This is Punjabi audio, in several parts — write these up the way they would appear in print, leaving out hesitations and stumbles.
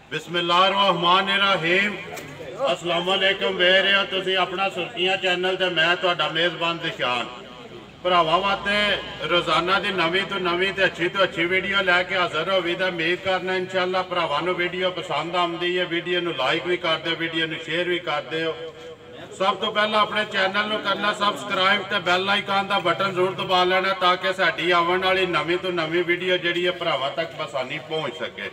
बिस्मिल्लाहिर्रहमानिर्रहीम। अस्सलाम वालेकुम। वेख रहे हो तुसी अपना सुर्खियां चैनल ते मैं तुहाडा मेज़बान दिशान। भरावां वास्ते रोज़ाना की नवीं तो नवीं ते अच्छी वीडियो लैके हाज़र होवी ते उम्मीद करना इंशाअल्लाह भरावां नूं वीडियो पसंद आउंदी है। वीडियो नूं लाइक भी कर दो, वीडियो नूं शेयर भी कर दो। सब तो पहला अपने चैनल नूं करना सबसक्राइब ते बैल आइकन का बटन जरूर दबा लेना ताकि साडी आवन वाली नवीं तो नवीं वीडियो जिहड़ी है भरावां तक आसानी पहुँच सके।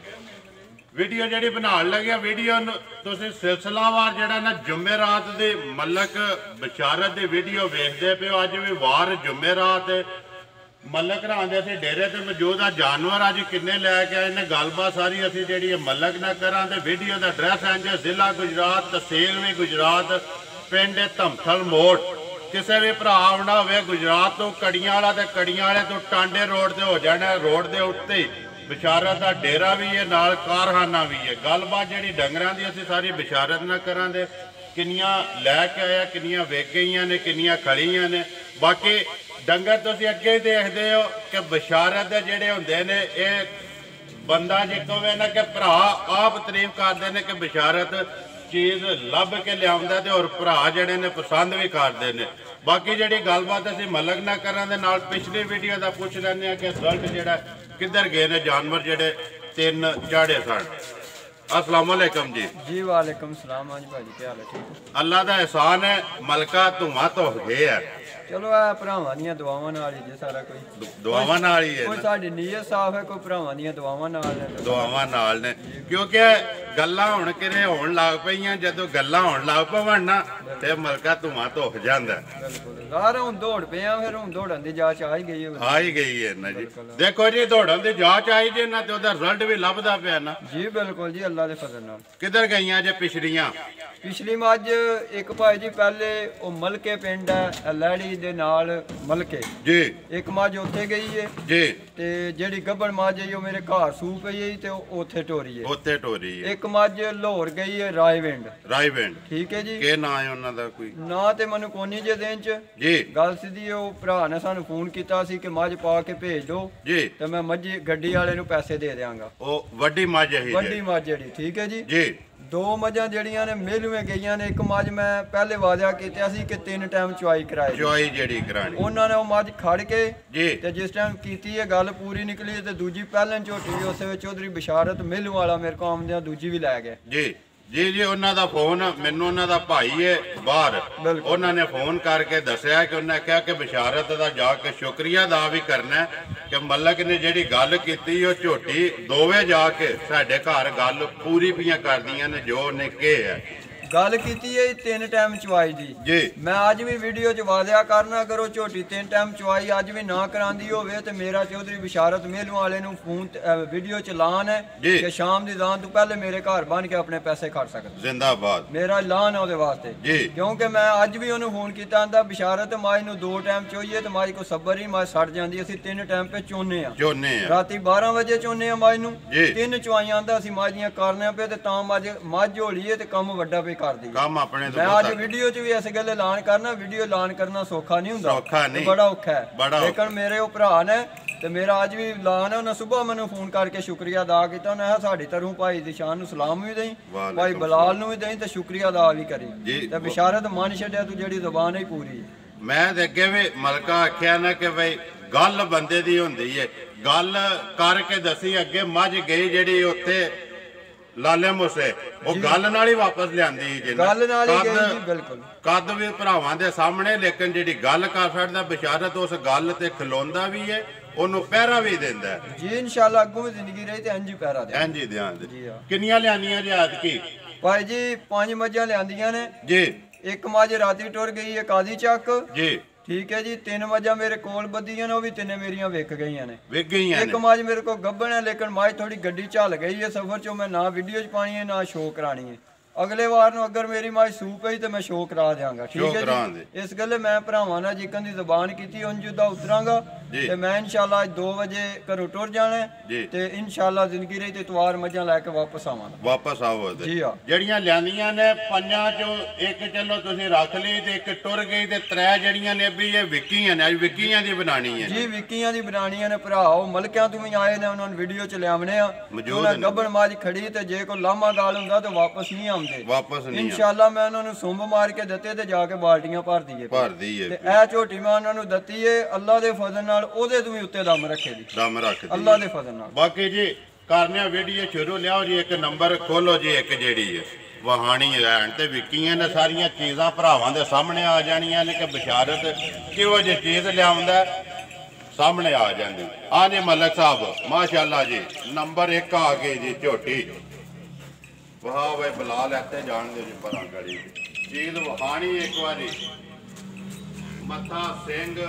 वीडियो जी बनाने लगे वीडियो तुम सिलसिलावार जरा ना जुमेरात की मलक बशारत की वीडियो वेखते पे हो। अज भी वार जुमेरात मलक रां दे असीं डेरे ते मौजूद आ। जानवर अज किन्ने लैके आए ने गलबात सारी असीं जिहड़ी मलक ना करा। वीडियो का एड्रैस है जिला गुजरात, तहसील भी गुजरात, पिंड धमथल मोड़। किसी भी भरा आना हो गुजरात तो कड़ियां वाला ते कड़ियां वाले तो टांडे रोड से हो जाना। रोड के उत्ते ही बिशारत का डेरा भी है, नाल कारखाना भी है। गलबात जी डंगर की असीं सारी बिशारत ना करा दे किनियां लैके आया, किनियां वेच गई ने, किनियां खड़ियां ने। बाकी डंगर तुसीं अगे ही देखते हो कि बिशारत दे जिहड़े हुंदे ने ये बंदा जे कहे ना कि भरा आप तारीफ करते हैं कि बिशारत चीज़ लभ के लिया और भरा जड़े ने पसंद भी करते हैं। बाकी जी गलबात असीं मलक ना करा दे नाल पिछली वीडियो का पुछ लैंदे कि रिजल्ट जिहड़ा किधर गए ने जानवर जेडे तीन झाड़े सन। अस्सलाम वालेकुम जी। वालेकुम सलाम। हाँ जी भाजी क्या हाल है? ठीक अल्लाह का एहसान है, मलका धुआं तो गए है। चलो आ भरावां दियां दुआवां नाल ही जे सारा कोई दुआवां नाल ही है। कोई साडी नीयत साफ है, कोई भरावां दियां दुआवां नाल है। दुआवां नाल ने क्योंकि गल्लां हुण किने होण लग पईयां। जदों गल्लां होण लग पवन ना ते मलका धुआं तो जांदा। बिल्कुल यार हुण दौड़ पे आ, फिर हुण दौड़न दी जांच आ ही गई है ना जी। देखो जी दौड़न दी जांच आई जे ना ते ओदा रिजल्ट भी लभदा पिया ना जी। बिल्कुल जी अल्लाह दे फजल नाल। किधर गईयां जे पिछड़ियां? पिछली मज एक भाई जी पहले वो मलके पिंड है लैड़ी दे नाल मलके जी, एक मज उत्थे गई है जी ते जेड़ी गब्बन मज है मेरे घर सू पई है ते उत्थे टोरी है। उत्थे टोरी है। एक मज लाहौर गई है रायविंड। ठीक है जी। के नाम है उन्हां दा? कोई ना ते मैनू कोनी जे देन च जी। गल सीधी ओ भरा ने सानू फोन कीता सी कि मज पा के भेज दो जी ते मैं मजी गड्डी वाले नू पैसे दे देंगा। ओ वड्डी मज है, वड्डी मज जेड़ी। ठीक है जी। जी दो मझां जड़ियां ने मेलूए गईयां ने। एक मज मैं पहले वादा किया सी कि 3 टाइम चुआई कराई। चुआई जेड़ी करानी उन्होंने ने मज खड़ के जी ते जिस टाइम कीती है गल पूरी निकली ते दूजी पहलन झोटी भी उस चौधरी बिशारत मेलू वाला मेरे को आमदियां दूजी भी लै गए जी। जी जी उन्हों का फोन मैनू उन्हों का भाई है बाहर, उन्होंने फोन करके दसिया कि उन्हें कहा कि बिशारत का जाके शुक्रिया अदा भी करना है कि मलक ने जी गल की झोटी दोवे जाके साडे घर गल पूरी पियां कर दियां ने जो उन्हें कहा है। गल की 3 टाइम चुआई दी जी। मैं अज भी वीडियो च वादा करना करो झोटी 3 टाइम चुआई अज भी ना करांदी होवे ते मेरा चौधरी बिशारत मेलू वाले नू फोन वीडियो चलान है कि शाम दी दान तू पहले मेरे घर बन के अपने पैसे खड़ सकदा। जिंदाबाद मेरा ऐलान है ओदे वास्ते जी। क्योंकि मैं अज भी उन्हें फोन किया आंदा बिशारत माज नू 2 टाइम चोईए तो माज को सबर ही माज सड़ जाती। असीं 3 टाइम पे चोने राती 12 बजे चोने माज नू 3 चुआइयां आंदा असीं माज दियां करने पे ते तां मज होली है ते कम वड्डा पे काम अपने मैं आज वीडियो च भी इस गल ऐलान करना। वीडियो ऐलान करना सौखा नहीं हुंदा, बड़ा औखा है। लेकिन मेरे वो भरा ने ते मेरा अज भी ऐलान है। उन्हें सुबह मैंने फोन करके शुक्रिया अदा किया। उन्हें साड़ी तरह भाई दिशान नू सलाम भी दई, भाई बलाल नू भी दई ते शुक्रिया अदा भी करी ते बिशारत मन छड्या तू जेड़ी ज़बान ही पूरी। मैं अगे भी मलका आख्या ना कि भाई गल बंदे दी हुंदी है, गल करके दसी। अगे मझ गई जेड़ी उत्थे लाले मूसे वो गल नाल ही वापस लियांदी कद भी भरावां दे सामने। लेकिन जिहड़ी गल कर छड्डदा बिशारत उस गल ते खलोंदा भी है, ओनू पहरा भी देंदा है जी। इंशाअल्लाह अग्गों भी जिंदगी रही ते इंज ही पहरा दे इंज ही ध्यान दे। किन्नियां लियानियां जी ऐतकी? भाई जी 5 मझां लियांदियां ने जी। एक मझ राती टुर गई है कादी चक जी। ठीक है जी। 3 मझां मेरे कोल बदियां ने, वो भी 3 मेरियां विक गई ने। एक मझ मेरे को गब्बन है लेकिन मझ थोड़ी गड्डी झल गई है सफर चो। मैं ना वीडियो च पानी है ना शो करानी है। अगले वार अगर मेरी मझ सू पई तो मैं शो करा देंगा। ठीक है जी। इस गल मैं भरावां नाल जिकन दी ज़बान की उंज दा उतरांगा ਤੇ ਮੈਂ ਇਨਸ਼ਾਅੱਲਾ ਅੱਜ 2 ਵਜੇ ਘਰੋਂ ਟੁਰ ਜਾਣਾ ਤੇ ਇਨਸ਼ਾਅੱਲਾ ਜ਼ਿੰਦਗੀ ਰਹੀ ਤੇ ਇਤਵਾਰ ਮੱਝਾਂ ਲੈ ਕੇ ਵਾਪਸ ਆਵਾਂਗਾ। ਵਾਪਸ ਆਵੋ ਜੀ ਹਾਂ। ਜਿਹੜੀਆਂ ਲਿਆਂਦੀਆਂ ਨੇ ਪੰਜਾਂ ਚੋਂ ਇੱਕ ਚਲੋ ਤੁਸੀਂ ਰੱਖ ਲਈ ਤੇ ਇੱਕ ਟੁਰ ਗਈ ਤੇ 3 ਜਿਹੜੀਆਂ ਨੇ ਵੀ ਇਹ ਵਿਕੀਆਂ ਨੇ, ਅੱਜ ਵਿਕੀਆਂ ਦੀ ਬਣਾਣੀ ਹੈ ਜੀ। ਵਿਕੀਆਂ ਦੀ ਬਣਾਣੀਆਂ ਨੇ ਭਰਾ, ਉਹ ਮਲਕਿਆਂ ਤੋਂ ਵੀ ਆਏ ਨੇ, ਉਹਨਾਂ ਨੂੰ ਵੀਡੀਓ ਚ ਲਿਆਵਣੇ ਆ। ਉਹਨਾਂ ਗੱਬਣ ਮਾਝ ਖੜੀ ਤੇ ਜੇ ਕੋਈ ਲਾਮਾ ਗਾਲ ਹੁੰਦਾ ਤਾਂ ਵਾਪਸ ਨਹੀਂ ਆਉਂਦੇ, ਵਾਪਸ ਨਹੀਂ। ਇਨਸ਼ਾਅੱਲਾ ਮੈਂ ਉਹਨਾਂ ਨੂੰ ਸੁੰਬ ਮਾਰ ਕੇ ਦਿੱਤੇ ਤੇ ਜਾ ਕੇ ਬਾਲਟੀਆਂ ਭਰ ਦਈਏ ਤੇ ਇਹ ਝੋਟੀ ਮੈਂ ਉਹਨਾਂ ਨੂੰ ਦਿੱਤੀ ਏ ਅੱਲਾ ਦੇ ਫਜ਼ਲ ਨਾਲ, ਉਹਦੇ ਤੋਂ ਵੀ ਉੱਤੇ ਦਮ ਰੱਖੇ ਦੀ, ਦਮ ਰੱਖ ਅੱਲਾ ਦੇ ਫਜ਼ਲ ਨਾਲ। ਬਾਕੀ ਜੀ ਕਰਨਿਆ ਵੀਡੀਓ ਸ਼ੁਰੂ ਲਿਆਓ ਜੀ, ਇੱਕ ਨੰਬਰ ਖੋਲੋ ਜੀ, ਇੱਕ ਜਿਹੜੀ ਹੈ ਵਹਾਣੀ ਰਹਿਣ ਤੇ ਵਿਕੀਆਂ ਨੇ ਸਾਰੀਆਂ ਚੀਜ਼ਾਂ ਭਰਾਵਾਂ ਦੇ ਸਾਹਮਣੇ ਆ ਜਾਣੀਆਂ ਨੇ ਕਿ ਬਸ਼ਾਰਤ ਕਿਹੋ ਜਿਹੀ ਚੀਜ਼ ਲਿਆਉਂਦਾ ਸਾਹਮਣੇ ਆ ਜਾਂਦੀ। ਆ ਜੀ ਮਲਕ ਸਾਹਿਬ ਮਾਸ਼ਾਅੱਲਾ ਜੀ ਨੰਬਰ 1 ਆ ਗਈ ਜੀ ਝੋਟੀ। ਵਾਹ ਵੇ ਬਲਾਲ ਇੱਥੇ ਜਾਣਦੇ ਜੀ ਪਰਾਂ ਗੜੀ ਚੀਜ਼ ਵਹਾਣੀ ਇੱਕ ਵਾਰੀ, ਮੱਥਾ ਸਿੰਘ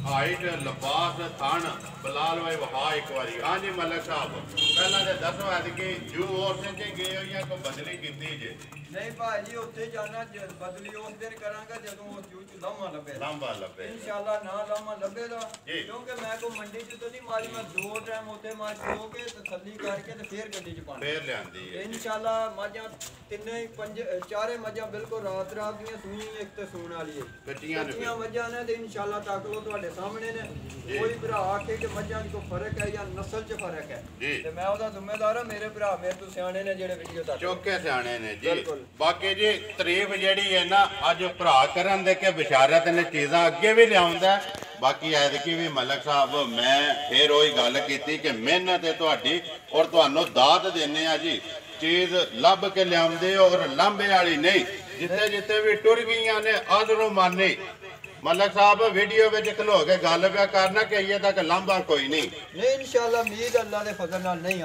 ਹਾਈਟ ਲਿਬਾਸ ਥਣ ਬਲਾਲ ਵੇ ਵਹਾ ਇੱਕ ਵਾਰੀ। ਹਾਂ ਜੀ ਮਲਕ ਸਾਹਿਬ ਪਹਿਲਾਂ ਤੇ ਦੱਸੋ ਐਤਕੀ ਜੂ ਉਸ ਤੇ ਗਏ ਹੋ ਜਾਂ ਕੋਈ ਬਦਲੀ ਕੀਤੀ ਜੇ? ਨਹੀਂ ਭਾਜੀ ਉੱਥੇ ਜਾਣਾ ਬਦਲੀ ਉਸ ਦਿਨ ਕਰਾਂਗਾ ਜਦੋਂ ਉਹ ਜੂ ਚ ਲਾਮਾ ਲੱਭੇ ਇਨਸ਼ਾਅੱਲਾ। ਨਾ ਲਾਮਾ ਲੱਭੇਗਾ ਕਿਉਂਕਿ ਮੈਂ ਕੋ ਮੰਡੀ ਚ ਤਾਂ ਨਹੀਂ ਮਾਰੀ, ਮੈਂ 2 ਟਾਈਮ ਉੱਥੇ ਮਾਰ ਹੋ ਕੇ ਤਸੱਲੀ ਕਰਕੇ ਤੇ ਫੇਰ ਗੱਡੀ ਚ ਪਾਣੀ ਫੇਰ ਲਿਆਂਦੀ ਹੈ ਇਨਸ਼ਾਅੱਲਾ। ਮੱਝਾਂ ਤਿੰਨੇ 4 ਮੱਝਾਂ ਬਿਲਕੁਲ ਰਾਤ ਦੀਆਂ ਸੂਣੀ, ਇੱਕ ਤੇ ਸੂਣ ਵਾਲੀ ਹੈ, ਕੱਚੀਆਂ ਮੱਝਾਂ ਨੇ ਤੇ ਇਨਸ਼ਾਅੱਲਾ ਤੱਕ ਲੋ ਤੁਹਾਡੇ ਸਾਹਮਣੇ ਨੇ। ਕੋਈ ਭਰਾ ਆਖੇ ਕਿ ਮੱਝਾਂ ਚ ਕੋਈ ਫਰਕ ਹੈ ਜਾਂ ਨਸਲ ਚ ਫਰਕ ਹੈ ਤੇ ਮੈਂ ਉਹਦਾ ਜ਼ਿੰਮੇਦਾਰ ਹਾਂ। ਮੇਰੇ ਭਰਾ ਮੇਰੇ ਤੋਂ ਸਿਆਣੇ ਨੇ ਜਿਹੜੇ ਵੀਡੀਓ ਤੱਕ ਚੌਕੇ ਸਿਆਣੇ ਨੇ ਜੀ। ਬਾਕੀ ਜੀ ਤਾਰੀਫ ਜਿਹੜੀ ਹੈ ਨਾ ਅੱਜ ਭਰਾ ਕਰਨ ਦੇ ਕੇ ਬਸ਼ਾਰਤ ਨੇ ਚੀਜ਼ਾਂ ਅੱਗੇ ਵੀ ਲਿਆਉਂਦਾ। ਬਾਕੀ ਐਤਕੀ ਵੀ ਮਲਕ ਸਾਹਿਬ ਮੈਂ ਫੇਰ ਉਹੀ ਗੱਲ ਕੀਤੀ ਕਿ ਮਿਹਨਤ ਹੈ ਤੁਹਾਡੀ ਔਰ ਤੁਹਾਨੂੰ ਦਾਤ ਦਿੰਨੇ ਆ ਜੀ। ਚੀਜ਼ ਲੱਭ ਕੇ ਲਿਆਉਂਦੇ ਔਰ ਲਾਂਭੇ ਵਾਲੀ ਨਹੀਂ। ਜਿੱਥੇ ਜਿੱਥੇ ਵੀ ਟੁਰ ਗਈਆਂ ਨੇ ਆਦਰੋਂ ਮਾਨੇ ਮਲਕ ਸਾਹਿਬ ਵੀਡੀਓ ਵਿੱਚ ਖਲੋ ਕੇ ਗੱਲ ਪਿਆ ਕਰਨਾ ਕਿ ਇਹ ਤੱਕ ਲਾਂਭਾ ਕੋਈ ਨਹੀਂ ਇਨਸ਼ਾਅੱਲਾ। ਉਮੀਦ ਅੱਲਾ ਦੇ ਫਜ਼ਲ ਨਾਲ ਨਹੀਂ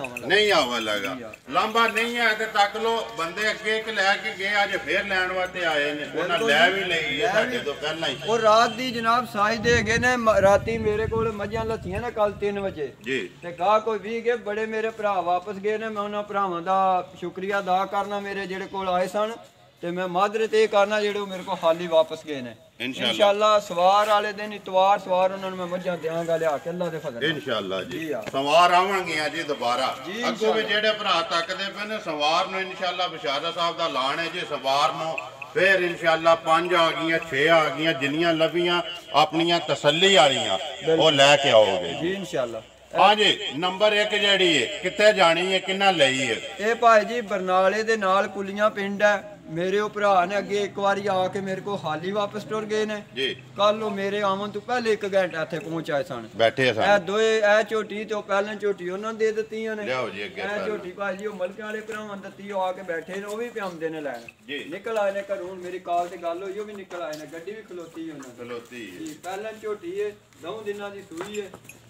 ਆਵਣ ਲੱਗਾ ਲਾਂਭਾ ਨਹੀਂ ਹੈ ਤੇ ਤੱਕ ਲੋ ਬੰਦੇ ਅੱਗੇ ਇੱਕ ਲੈ ਕੇ ਗਏ ਅੱਜ ਫੇਰ ਲੈਣ ਵਾਸਤੇ ਆਏ ਨੇ, ਉਹਨਾਂ ਲੈ ਵੀ ਲਈ ਹੈ ਸਾਡੇ ਤੋਂ ਪਹਿਲਾਂ ਹੀ। ਉਹ ਰਾਤ ਦੀ ਜਨਾਬ ਸਾਜ ਦੇ ਗਏ ਨੇ, ਰਾਤੀ ਮੇਰੇ ਕੋਲ ਮੱਝਾਂ ਲੱਥੀਆਂ ਨੇ ਕੱਲ 3 ਵਜੇ ਜੀ ਤੇ ਗਾਹ ਕੋਈ ਵੀ ਗਏ ਬੜੇ ਮੇਰੇ ਭਰਾ ਵਾਪਸ ਗਏ ਨੇ। ਮੈਂ ਉਹਨਾਂ ਭਰਾਵਾਂ ਦਾ ਸ਼ੁਕਰੀਆ ਅਦਾ ਕਰਨਾ ਮੇਰੇ ਜਿਹੜੇ ਕੋਲ ਆਏ ਸਨ ਤੇ ਮੈਂ ਮਾਦਰਤ ਇਹ ਕਰਨਾ ਜਿਹੜੇ ਮੇਰੇ ਕੋਲ ਹਾਲੀ ਵਾਪਸ ਗਏ ਨੇ। ਇਨਸ਼ਾਅੱਲਾ ਸਵਾਰ ਵਾਲੇ ਦਿਨ ਇਤਵਾਰ ਸਵਾਰ ਉਹਨਾਂ ਨੂੰ ਮੈਂ ਮੱਝਾਂ ਦਿਆਂਗਾ ਲਿਆ ਕੇ ਅੱਲਾ ਦੇ ਫਜ਼ਲ ਨਾਲ ਇਨਸ਼ਾਅੱਲਾ ਜੀ। ਸਵਾਰ ਆਵਾਂਗੀਆਂ ਜੀ ਦੁਬਾਰਾ। ਅੱਗੋਂ ਵੀ ਜਿਹੜੇ ਭਰਾ ਤੱਕਦੇ ਪਏ ਨੇ ਸਵਾਰ ਨੂੰ ਇਨਸ਼ਾਅੱਲਾ ਬਸ਼ਾਰਤ ਸਾਹਿਬ ਦਾ ਐਲਾਨ ਹੈ ਜੀ। ਸਵਾਰ ਨੂੰ ਫੇਰ ਇਨਸ਼ਾਅੱਲਾ 5 ਆ ਗਈਆਂ 6 ਆ ਗਈਆਂ ਜਿੰਨੀਆਂ ਲੱਭੀਆਂ ਆਪਣੀਆਂ ਤਸੱਲੀ ਵਾਲੀਆਂ ਉਹ ਲੈ ਕੇ ਆਓਗੇ ਜੀ ਇਨਸ਼ਾਅੱਲਾ। ਹਾਂ ਜੀ ਨੰਬਰ 1 ਜਿਹੜੀ ਹੈ ਕਿੱਥੇ ਜਾਣੀ ਹੈ ਕਿੰਨਾ ਲਈ ਹੈ? ਇਹ ਭਾਈ ਜੀ ਬਰਨਾਲੇ ਦੇ ਨਾਲ ਕੁਲੀਆਂ ਪਿੰਡ ਹੈ। ਮੇਰੇ ਉਹ ਭਰਾ ਨੇ ਅੱਗੇ ਇੱਕ ਵਾਰੀ ਆ ਕੇ ਮੇਰੇ ਕੋਲ ਹਾਲੀ ਵਾਪਸ ਟੁਰ ਗਏ ਨੇ ਜੀ। ਕੱਲ ਉਹ ਮੇਰੇ ਆਉਣ ਤੋਂ ਪਹਿਲੇ 1 ਘੰਟਾ ਇੱਥੇ ਪਹੁੰਚਾਏ ਸਨ, ਬੈਠੇ ਸਨ। ਇਹ ਦੋਏ ਇਹ ਝੋਟੀ ਤੇ ਉਹ ਪਹਿਲਾਂ ਝੋਟੀ ਉਹਨਾਂ ਦੇ ਦਿੱਤੀਆਂ ਨੇ। ਲਿਆਓ ਜੀ ਅੱਗੇ ਇਹ ਝੋਟੀ ਭਾਜੀ ਉਹ ਮਲਕਾਂ ਵਾਲੇ ਭਰਾਵਾਂ ਦਿੱਤੀ, ਉਹ ਆ ਕੇ ਬੈਠੇ ਨੇ, ਉਹ ਵੀ ਪਿਆਉਂਦੇ ਨੇ ਲੈਣ ਜੀ। ਨਿਕਲ ਆਏ ਨੇ ਘਰੋਂ, ਮੇਰੀ ਕਾਲ ਤੇ ਗੱਲ ਹੋਈ, ਉਹ ਵੀ ਨਿਕਲ ਆਏ ਨੇ, ਗੱਡੀ ਵੀ ਖਲੋਤੀ ਉਹਨਾਂ ਖਲੋਤੀ ਜੀ। ਪਹਿਲਾਂ ਝੋਟੀ ਹੈ 2 ਦਿਨਾਂ ਦੀ ਸੂਈ ਹੈ।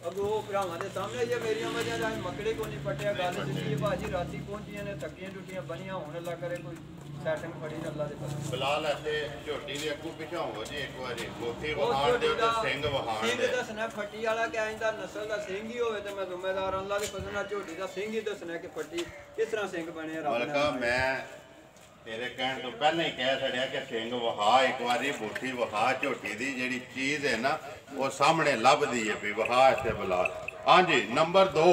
ਅੱਗੋਂ ਉਹ ਭਰਾਵਾਂ ਦੇ ਸਾਹਮਣੇ ਹੀ ਮੇਰੀਆਂ ਮੱਝਾਂ ਦਾ ਮੱਕੜੇ ਕੋ ਨਹੀਂ ਪੱਟਿਆ। ਗੱਲ ਦਿੱਤੀ ਹੈ ਭਾਜੀ ਰਾਤੀ ਪਹੁੰਚੀਆਂ ਨੇ, ਥੱਕੀਆਂ ਟੁੱਟੀਆਂ ਬਣੀਆਂ, ਹੁਣ ਅੱਲਾ ਕਰੇ ਕੋਈ ਸੈਟਿੰਗ ਫੜੀ ਅੱਲਾ ਦੇ ਪਾਸ। ਬਲਾਲ ਇੱਥੇ ਝੋਟੀ ਦੇ ਅੱਗੋਂ ਪਿਛਾਓ ਜੀ ਇੱਕ ਵਾਰੀ ਗੋਥੀ ਵਹਾਣ ਦੇ ਉੱਤੇ ਸਿੰਘ ਵਹਾਣ ਦੇ। ਸਿੰਘ ਦੱਸਣਾ ਫੱਟੀ ਵਾਲਾ ਕਿ ਆਇੰਦਾ ਨਸਲ ਦਾ ਸਿੰਘ ਹੀ ਹੋਵੇ ਤੇ ਮੈਂ ਜ਼ਿੰਮੇਦਾਰ ਅੱਲਾ ਦੇ ਫਜ਼ਲ ਨਾਲ ਝੋਟੀ ਦਾ ਸਿੰਘ ਹੀ ਦੱਸਣਾ ਕਿ ਫੱਟੀ ਕਿਸ ਤਰ੍ਹਾਂ ਸਿੰਘ ਬਣੇ ਰੱਬ ਨੇ। ਮੈਂ ਤੇਰੇ ਕਹਿਣ ਤੋਂ ਪਹਿਲਾਂ ਹੀ ਕਹਿ ਛੜਿਆ ਕਿ ਸਿੰਘ ਵਹਾ ਇੱਕ ਵਾਰੀ ਬੋਠੀ ਵਹਾ ਝੋਟੀ ਦੀ ਜਿਹੜੀ ਚੀਜ਼ ਹੈ ਨਾ ਉਹ ਸਾਹਮਣੇ ਲੱਭਦੀ ਹੈ ਵੀ ਵਹਾ ਇੱਥੇ ਬਲਾਲ। ਹਾਂਜੀ ਨੰਬਰ 2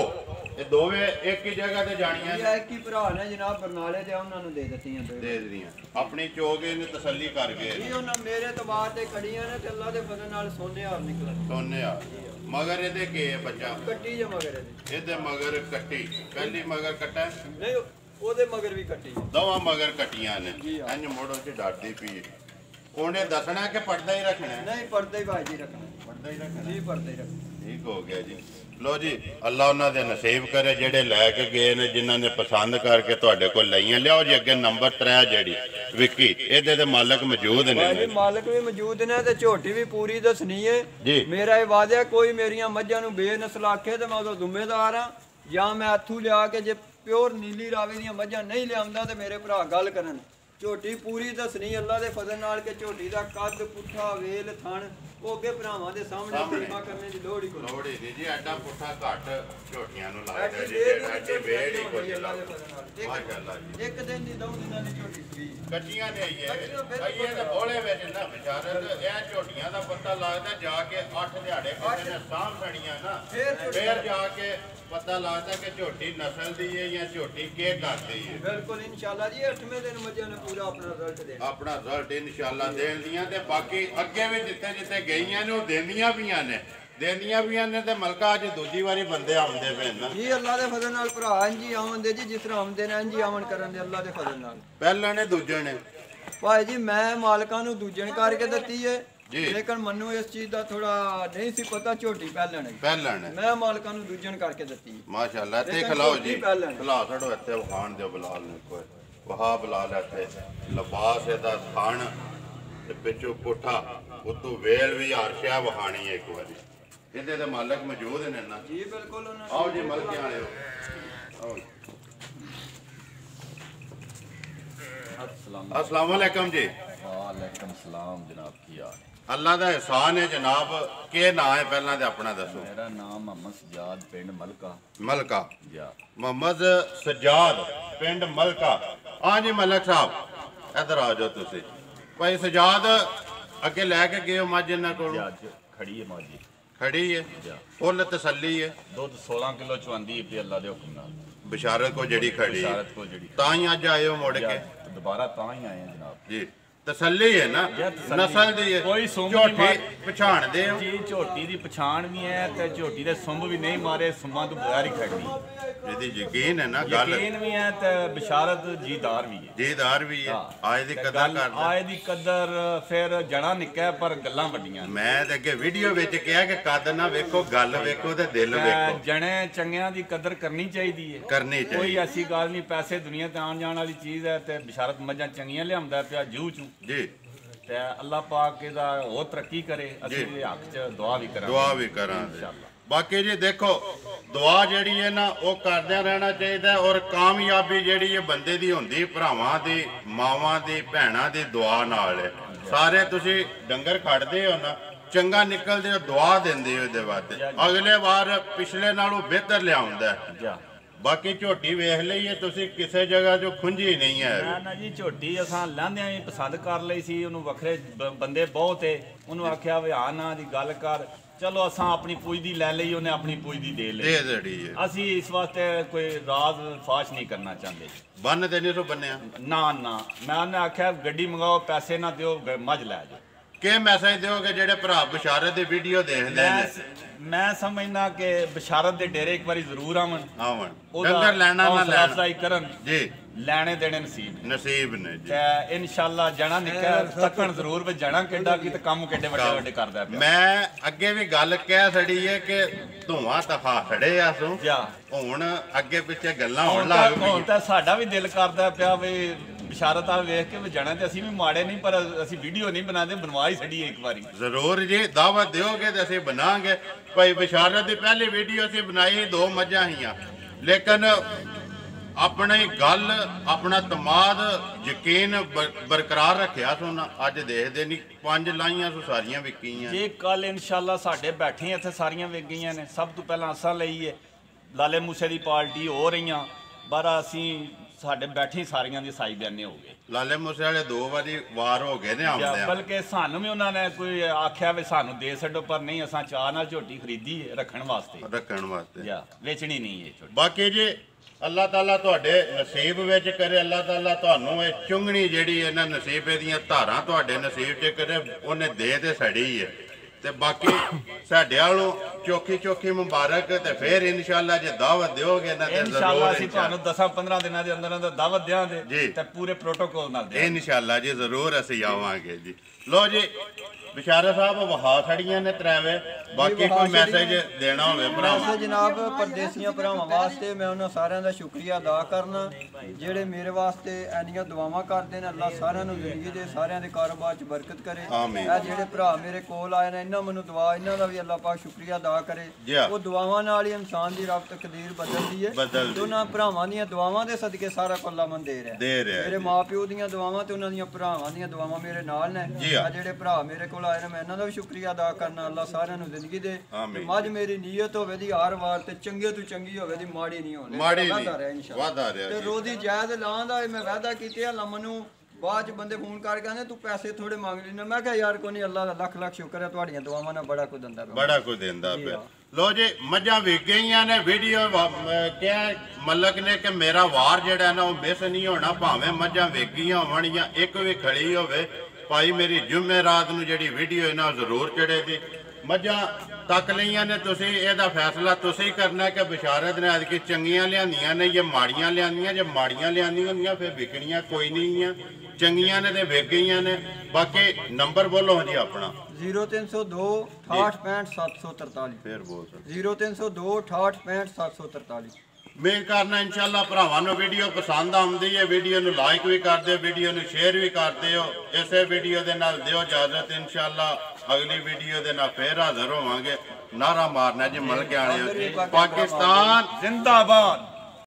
ਇਹ ਦੋਵੇਂ ਇੱਕ ਹੀ ਜਗ੍ਹਾ ਤੇ ਜਾਣੀਆਂ ਨੇ। ਇੱਕ ਹੀ ਭਰਾ ਨੇ ਜਨਾਬ ਬਰਨਾਲੇ ਦੇ, ਉਹਨਾਂ ਨੂੰ ਦੇ ਦਿੱਤੀਆਂ ਦੇ ਦਿੱਤੀਆਂ ਆਪਣੀ ਚੋਗੇ ਨੇ ਤਸੱਲੀ ਕਰ ਗਏ ਜੀ। ਉਹਨਾਂ ਮੇਰੇ ਤਬਾਰ ਤੇ ਖੜੀਆਂ ਨੇ ਤੇ ਅੱਲਾ ਦੇ ਫਜ਼ਲ ਨਾਲ ਸੋਨੇ ਹਾਰ ਨਿਕਲਣ ਸੋਨੇ ਹਾਰ। ਮਗਰ ਇਹਦੇ ਕੀ ਹੈ ਬੱਚਾ? ਕੱਟੀ ਜੇ ਮਗਰ ਇਹਦੇ ਮਗਰ ਕੱਟੀ ਪਹਿਲੀ ਮਗਰ ਕੱਟਾ ਨਹੀਂ ਉਹਦੇ ਮਗਰ ਵੀ ਕੱਟੀ, ਦੋਵਾਂ ਮਗਰ ਕੱਟੀਆਂ ਨੇ। ਇੰਜ ਮੋੜੋ ਚ ਡਰਦੀ ਪਈ ਉਹਨੇ ਦੱਸਣਾ ਕਿ ਪਰਦਾ ਹੀ ਰੱਖਣਾ? ਨਹੀਂ ਪਰਦਾ ਹੀ ਭਾਜੀ ਰੱਖਣਾ, ਪਰਦਾ ਹੀ ਰੱਖਣਾ ਜੀ, ਪਰਦਾ ਹੀ ਰੱਖਣਾ। ਠੀਕ ਹੋ ਗਿਆ ਜੀ। ਲੋ ਜੀ ਅੱਲਾ ਉਹਨਾਂ ਦੇ ਨਸੀਬ ਕਰੇ ਜਿਹੜੇ ਲੈ ਕੇ ਗਏ ਨੇ, ਜਿਨ੍ਹਾਂ ਨੇ ਪਸੰਦ ਕਰਕੇ ਤੁਹਾਡੇ ਕੋਲ ਲਈਆਂ। ਲਿਆਓ ਜੀ ਅੱਗੇ ਨੰਬਰ 3 ਜਿਹੜੀ ਵਿੱਕੀ, ਇਹਦੇ ਦੇ ਮਾਲਕ ਮੌਜੂਦ ਨੇ? ਮਾਲਕ ਵੀ ਮੌਜੂਦ ਨੇ ਤੇ ਝੋਟੀ ਵੀ ਪੂਰੀ ਦੱਸਣੀ ਹੈ ਜੀ। ਮੇਰਾ ਇਹ ਵਾਅਦਾ ਕੋਈ ਮੇਰੀਆਂ ਮੱਝਾਂ ਨੂੰ ਬੇਨਸਲ ਆਖੇ ਤੇ ਮੈਂ ਉਹਦਾ ਜ਼ਿੰਮੇਦਾਰ ਹਾਂ, ਜਾਂ ਮੈਂ ਹੱਥੋਂ ਲਿਆ ਕੇ ਜੇ ਪਿਓਰ ਨੀਲੀ ਰਾਵੇ ਦੀਆਂ ਮੱਝਾਂ ਨਹੀਂ ਲਿਆਉਂਦਾ ਤੇ ਮੇਰੇ ਭਰਾ ਗੱਲ ਕਰਨ ਝੋਟੀ ਪੂਰੀ ਦੱਸਣੀ ਅੱਲਾ ਦੇ ਫਜ਼ਲ ਨਾਲ ਕਿ ਝੋਟੀ ਦਾ ਕੱਦ ਪੁੱਠਾ ਵੇਲ ਥਣ ਉਹ ਅੱਗੇ ਭਰਾਵਾਂ ਦੇ ਸਾਹਮਣੇ ਤਰੀਫਾਂ ਕਰਨੇ ਦੀ ਲੋੜ ਹੀ ਕੋਈ ਲੋੜ ਹੀ ਨਹੀਂ ਜੀ। ਐਡਾ ਪੁੱਠਾ ਘੱਟ ਝੋਟੀਆਂ ਨੂੰ ਲੱਗਦਾ ਜੀ, ਐਡੀ ਵੇੜ ਹੀ ਕੋਈ ਲੱਗਦਾ। ਇੱਕ ਦਿਨ ਦੀ ਦੋ ਦਿਨਾਂ ਦੀ ਝੋਟੀ ਸੀ ਕੱਚੀਆਂ ਨੇ ਆਈਏ ਤੇ ਬੋਲੇ ਵਿੱਚ ਨਾ ਬਿਸ਼ਾਰਤ ਇਹ ਝੋਟੀਆਂ ਦਾ ਪਤਾ ਲੱਗਦਾ ਜਾ ਕੇ 8 ਦਿਹਾੜੇ ਕਿਸੇ ਨੇ ਸਾਂਭ ਸੜੀਆਂ ਨਾ ਫੇਰ ਜਾ ਕੇ ਪਤਾ ਲੱਗਦਾ ਕਿ ਝੋਟੀ ਨਸਲ ਦੀ ਹੈ ਜਾਂ ਝੋਟੀ ਕੀ ਕਰਦੀ ਹੈ। ਬਿਲਕੁਲ ਇਨਸ਼ਾਅੱਲਾ ਜੀ 8ਵੇਂ ਦਿਨ ਮੱਝਾਂ ਨੇ ਪੂਰਾ ਆਪਣਾ ਰਿਜ਼ਲਟ ਦੇਣਾ, ਆਪਣਾ ਰਿਜ਼ਲਟ ਇਨਸ਼ਾਅੱਲਾ ਦੇਣ ਦੀਆਂ ਤੇ ਬਾਕੀ ਅੱਗੇ ਵੀ ਜਿੱਥੇ ਜਿੱਥੇ ਗਈਆਂ ਨੇ ਉਹ ਦੇਂਦੀਆਂ ਵੀ ਨੇ ਤੇ ਮਲਕਾ ਅੱਜ ਦੂਜੀ ਵਾਰੀ ਬੰਦੇ ਆਉਂਦੇ ਪਏ ਨਾ ਜੀ ਅੱਲਾ ਦੇ ਫਜ਼ਲ ਨਾਲ ਭਰਾ ਇੰਜੀ ਆਉਂਦੇ ਜੀ ਜਿਸ ਤਰ੍ਹਾਂ ਆਉਂਦੇ ਨੇ ਇੰਜੀ ਆਵਣ ਕਰਨ ਦੇ ਅੱਲਾ ਦੇ ਫਜ਼ਲ ਨਾਲ। ਪਹਿਲਾਂ ਨੇ ਦੂਜੇ ਨੇ ਭਾਈ ਜੀ ਮੈਂ ਮਾਲਕਾਂ ਨੂੰ ਦੂਜਣ ਕਰਕੇ ਦਿੱਤੀ ਏ ਲੇਕਿਨ ਮੈਨੂੰ ਇਸ ਚੀਜ਼ ਦਾ ਥੋੜਾ ਨਹੀਂ ਸੀ ਪਤਾ ਝੋਟੀ ਪਹਿਲਣ ਮੈਂ ਮਾਲਕਾਂ ਨੂੰ ਦੂਜਣ ਕਰਕੇ ਦਿੱਤੀ। ਮਾਸ਼ਾਅੱਲਾ ਇੱਥੇ ਖਲਾਓ ਜੀ, ਖਲਾ ਛੜੋ ਇੱਥੇ ਵਖਾਣ ਦਿਓ ਬਲਾਲ ਨੇ ਕੋਈ ਵਹਾ ਬਲਾਲ ਇੱਥੇ ਲਿਬਾਸ ਇਹਦਾ ਖਾਣ ਤੇ ਪਿੱਛੋਂ ਪੁੱਠਾ ਉਤੋਂ ਵੇਲ ਵੀ ਹਰਸ਼ਾ ਵਹਾਣੀ ਇੱਕ ਵਾਰੀ ਇਹਦੇ ਤੇ ਮਾਲਕ ਮੌਜੂਦ ਨੇ ਨਾ ਜੀ ਬਿਲਕੁਲ ਉਹਨਾਂ ਆਓ ਜੀ ਮਲਕਿਆਂ ਵਾਲਿਓ ਆਓ। अस्सलाम वालेकुम जी। वालेकुम सलाम जनाब की हाल है? अल्लाह का एहसान है जनाब। के नाम है पहला ते अपना दसो। मेरा नाम मोहम्मद सजाद पिंड मलका। मलका या मोहम्मद सजाद पिंड मलका। हाँ जी मलक साहब इधर आ जाओ तुसी। भाई सजाद अगे लैके गए हो मझ इन्हां कोलों? खड़ी है माजी खड़ी है फुल तसल्ली है। दुध 16 किलो चुआंदी है अल्लाह दे हुक्म नाल। बिशारत को जड़ी खड़ी बिशारत को जड़ी ताई अज आए हो मुड़ के दोबारा ता ही आए हैं जनाब जी। तसल्ली है ना नस्ल दी है कोई सुंभ झोटी पछाण दे हो जी। झोटी दी पछाण भी है ते झोटी दे सुंभ भी नहीं मारे सुंभां तो बगैर ही खड़ी यदि यकीन है ना गल यकीन भी है ते बिशारत जीदार भी है जीदार भी है आए दी कदर करदा आए दी कदर फिर जड़ा निक्का पर गल्लां वड्डियां। मैं ते अगे वीडियो विच कहा कि कद ना वेखो गल वेखो ते दिल वेखो जने चंगियां दी कदर करनी चाहिदी है करनी चाहिए कोई ऐसी गल नहीं पैसे दुनिया ते आन जान वाली चीज है ते बिशारत मज्जां चंगियां लियाउंदा पिया जू चू जी ते अल्लाह पाक इहदा होर तरक्की करे असि दे हक च दुआ भी करांगे बाकी जी देखो दुआ जिहड़ी है ना वो करदे रहना चाहिए और कामयाबी जिहड़ी है बंदे दी हुंदी भरावां दी मावां दी भैणां दी दुआ नाल है। सारे तुसी डंगर खड़दे हो ना चंगा निकलदे हो दुआ दिंदे हो इहदे वास्ते अगले वार पिछले नालों बेहतर लिआउंदा है। बाकी झोटी वेख लईए तुसी किसी जगह जो खुंजी नहीं है ना जी। झोटी असां लैंदियां भी पसंद कर लई सी ओनू वखरे बंदे बहुत है ओनू आख्या वी हां ना दी गल कर चलो असां अपनी पुजदी लै लई उन्हें अपनी पुजदी दे लई असी इस वास्ते कोई राज फाश नहीं करना चाहते। बन ते नहीं सो बन्निया ना ना मैं उन्हें आख्या गड्डी मंगाओ पैसे ना दिओ मझ लै जाओ। के मैसेज दोगे जेडे भरा बिशारत दी वीडियो देखदे ने? मैं समझना कि बिशारत दे डेरे एक बारी जरूर आवन डंगर लेना ना लेना करन जी ਲੈਣੇ ਦੇਣੇ ਨਸੀਬ ਨੇ ਜੀ ਤੇ ਇਨਸ਼ਾਅੱਲਾ ਜਣਾ ਨਿੱਕਾ ਤੱਕਣ ਜ਼ਰੂਰ ਵੀ ਜਣਾ ਕਿੱਡਾ ਕੀ ਤੇ ਕੰਮ ਕਿੱਡੇ ਵੱਡੇ ਵੱਡੇ ਕਰਦਾ ਪਿਆ। ਮੈਂ ਅੱਗੇ ਵੀ ਗੱਲ ਕਹਿ ਛੜੀ ਹੈ ਕਿ ਧੂਆਂ ਤਫਾ ਖੜੇ ਆ ਸੋ ਹੁਣ ਅੱਗੇ ਪਿੱਛੇ ਗੱਲਾਂ ਹੋਣ ਲੱਗ ਪਈਆਂ। ਹੁਣ ਤਾਂ ਸਾਡਾ ਵੀ ਦਿਲ ਕਰਦਾ ਪਿਆ ਵੀ ਬਿਸ਼ਾਰਤ ਆ ਵੇਖ ਕੇ ਵੀ ਜਣਾ ਤੇ ਅਸੀਂ ਵੀ ਮਾੜੇ ਨਹੀਂ ਪਰ ਅਸੀਂ ਵੀਡੀਓ ਨਹੀਂ ਬਣਾਉਂਦੇ ਬਣਵਾ ਹੀ ਛੜੀ ਇੱਕ ਵਾਰੀ ਜ਼ਰੂਰ ਜੀ ਦਾਵਤ ਦਿਓਗੇ ਤੇ ਅਸੀਂ ਬਣਾਵਾਂਗੇ। ਭਾਈ ਬਿਸ਼ਾਰਤ ਦੀ ਪਹਿਲੀ ਵੀਡੀਓ ਅਸੀਂ ਬਣਾਈ 2 ਮੱਝਾਂ ਹੀਆਂ ਲੇਕਿਨ अपनी गल अपना तमाद यकीन बरकरार रखिया सोना अज देखते नहीं 5 लाइया सो सारिया विकीयां जी कल इंशाल्लाह साडे बैठे इत्थे सारियां विक गईयां ने। सब तो पहला असां लई है लाले मूसे दी पार्टी हो रही बारा असी साडे बैठे सारियां दी साई बयाने हो गए। लाले मूसे वाले 2 वारी वार हो गए ने आउंदे बल्कि सानू भी उन्होंने कोई आख्या वे सानू दे छड्डो पर नहीं असां चाह नाल झोटी खरीदी रखण वास्ते या वेचनी नहीं है। बाकी जी अल्लाह ताला तुहाडे नसीब विच करे अल्लाह ताला तुहानू ये चुंगणी जिहड़ी इन्हां नसीबे दीयां धारां तुहाडे नसीब च करे उन्हें दे ते सड़ी है ते बाकी साडे वालों चौखी चौखी मुबारक ते फिर इंशाअल्लाह जे दावत दिओगे इन्हां ते इंशाअल्लाह असीं तुहानू 10-15 दिनां दे अंदर अंदर दावत देवांगे ते पूरे प्रोटोकॉल नाल देवांगे इंशाअल्लाह जी जरूर असीं आवांगे जी। लो जी बिशारत साहब वहा छड़ियां ने 3 वे बाकी कोई मैसेज देना होवे भरावां जनाब परदेसियां भरावां वास्ते मैं उन्हां सारियां दा शुक्रिया अदा करना जेड़े मेरे वास्ते ऐनियां दुआवां करदे ने। अल्लाह सारियां नूं जिंदगी दे सारियां दे कारोबार च बरकत करे। ए जेड़े भरा मेरे कोल आए ने ਜਿਨ੍ਹਾਂ ਮੈਨੂੰ ਦੁਆ ਇਹਨਾਂ ਦਾ ਵੀ ਅੱਲਾਹ ਪਾਕ ਸ਼ੁਕਰੀਆ ਅਦਾ ਕਰੇ। ਉਹ ਦੁਆਵਾਂ ਨਾਲ ਹੀ ਇਨਸਾਨ ਦੀ ਰੱਬ ਤਕਦੀਰ ਬਦਲਦੀ ਹੈ। ਦੋਨਾਂ ਭਰਾਵਾਂ ਦੀਆਂ ਦੁਆਵਾਂ ਦੇ ਸਦਕੇ ਸਾਰਾ ਕੁਝ ਅੱਲਾਹ ਮਨ ਦੇ ਰਿਹਾ। ਮੇਰੇ ਮਾਪਿਓ ਦੀਆਂ ਦੁਆਵਾਂ ਤੇ ਉਹਨਾਂ ਦੀਆਂ ਭਰਾਵਾਂ ਦੀਆਂ ਦੁਆਵਾਂ ਮੇਰੇ ਨਾਲ ਨੇ। ਆ ਜਿਹੜੇ ਭਰਾ ਮੇਰੇ ਕੋਲ ਆਏ ਨੇ ਮੈਂ ਇਹਨਾਂ ਦਾ ਵੀ ਸ਼ੁਕਰੀਆ ਅਦਾ ਕਰਨਾ। ਅੱਲਾਹ ਸਾਰਿਆਂ ਨੂੰ ਜ਼ਿੰਦਗੀ ਦੇ। ਮੱਝ ਮੇਰੀ ਨੀਅਤ ਹੋਵੇ ਦੀ ਹਰ ਵਾਰ ਤੇ ਚੰਗੇ ਤੋਂ ਚੰਗੀ ਹੋਵੇ ਦੀ ਮਾੜੀ ਨਹੀਂ ਹੋਣੀ। ਵਾਦਾ ਰਿਹਾ ਇਨਸ਼ਾਅੱਲਾਹ। ਤੇ ਰੋਜ਼ੀ ਜਾਇਜ਼ ਲਾਂਦਾ ਮੈਂ ਵਾਦਾ ਕੀਤੇ ਅੱਲਾਹ ਮੈਨੂੰ ਬਾਅਦ ਚ ਬੰਦੇ ਫੋਨ ਕਰਕੇ ਕਹਿੰਦੇ ਤੂੰ ਪੈਸੇ ਥੋੜੇ ਮੰਗ ਲੈਣਾ। ਮੈਂ ਕਿਹਾ ਯਾਰ ਕੋਈ ਨਹੀਂ, ਅੱਲਾਹ ਦਾ ਲੱਖ ਲੱਖ ਸ਼ੁਕਰ ਹੈ ਤੁਹਾਡੀਆਂ ਦੁਆਵਾਂ ਨਾਲ ਬੜਾ ਕੁਝ ਦਿੰਦਾ ਪਿਆ। ਲੋ ਜੀ ਮੱਝਾਂ ਵਿਕ ਗਈਆਂ ਨੇ। ਵੀਡੀਓ ਕਿਹਾ ਮਲਕ ਨੇ ਕਿ ਮੇਰਾ ਵਾਰ ਜਿਹੜਾ ਨਾ ਉਹ ਮਿਸ ਨਹੀਂ ਹੋਣਾ, ਭਾਵੇਂ ਮੱਝਾਂ ਵਿਕ ਗਈਆਂ ਹੋਣ ਜਾਂ ਇੱਕ ਵੀ ਖੜੀ ਹੋਵੇ। ਭਾਈ ਮੇਰੀ ਜੁਮੇਰਾਤ ਨੂੰ ਜਿਹੜੀ ਵੀਡੀਓ ਇਹਨਾਂ ਜ਼ਰੂਰ ਚੜੇ ਦੀ। ਮੱਝਾਂ ਤੱਕ ਲਈਆਂ ਨੇ, ਤੁਸੀਂ ਇਹਦਾ ਫੈਸਲਾ ਤੁਸੀਂ ਕਰਨਾ ਕਿ ਬਿਸ਼ਾਰਤ ਨੇ ਅੱਜ ਚੰਗੀਆਂ ਲਿਆਂਦੀਆਂ ਨੇ ਜਾਂ ਮਾੜੀਆਂ ਲਿਆਂਦੀਆਂ। ਜੇ ਮਾੜੀਆਂ ਲਿਆਂਦੀਆਂ ਹੁੰਦੀਆਂ ਫਿਰ ਵਿਕਣੀਆਂ ਕੋਈ ਨਹੀਂ ਆ, ਚੰਗੀਆਂ ਨੇ ਤੇ ਵਿਕ ਗਈਆਂ ਨੇ। ਬਾਕੀ ਨੰਬਰ ਬੋਲੋ ਜੀ ਆਪਣਾ। 0302 68 743। ਫੇਰ ਬੋਲ 0302 68 743। ਮੇਰ ਕਰਨਾ ਇਨਸ਼ਾਅੱਲਾ ਭਰਾਵਾਂ ਨੂੰ ਵੀਡੀਓ ਪਸੰਦ ਆਉਂਦੀ ਹੈ। ਵੀਡੀਓ ਨੂੰ ਲਾਈਕ ਵੀ ਕਰ ਦਿਓ, ਵੀਡੀਓ ਨੂੰ ਸ਼ੇਅਰ ਵੀ ਕਰ ਦਿਓ। ਇਸੇ ਵੀਡੀਓ ਦੇ ਨਾਲ ਦਿਓ ਇਜਾਜ਼ਤ। ਇਨਸ਼ਾਅੱਲਾ ਅਗਲੀ ਵੀਡੀਓ ਦੇ ਨਾਲ ਫੇਰ ਹਾਜ਼ਰ ਹੋਵਾਂਗੇ। ਨਾਰਾ ਮਾਰਨਾ ਜੀ ਮਲਕ ਆਣੇ ਪਾਕਿਸਤਾਨ ਜ਼ਿੰਦਾਬਾਦ।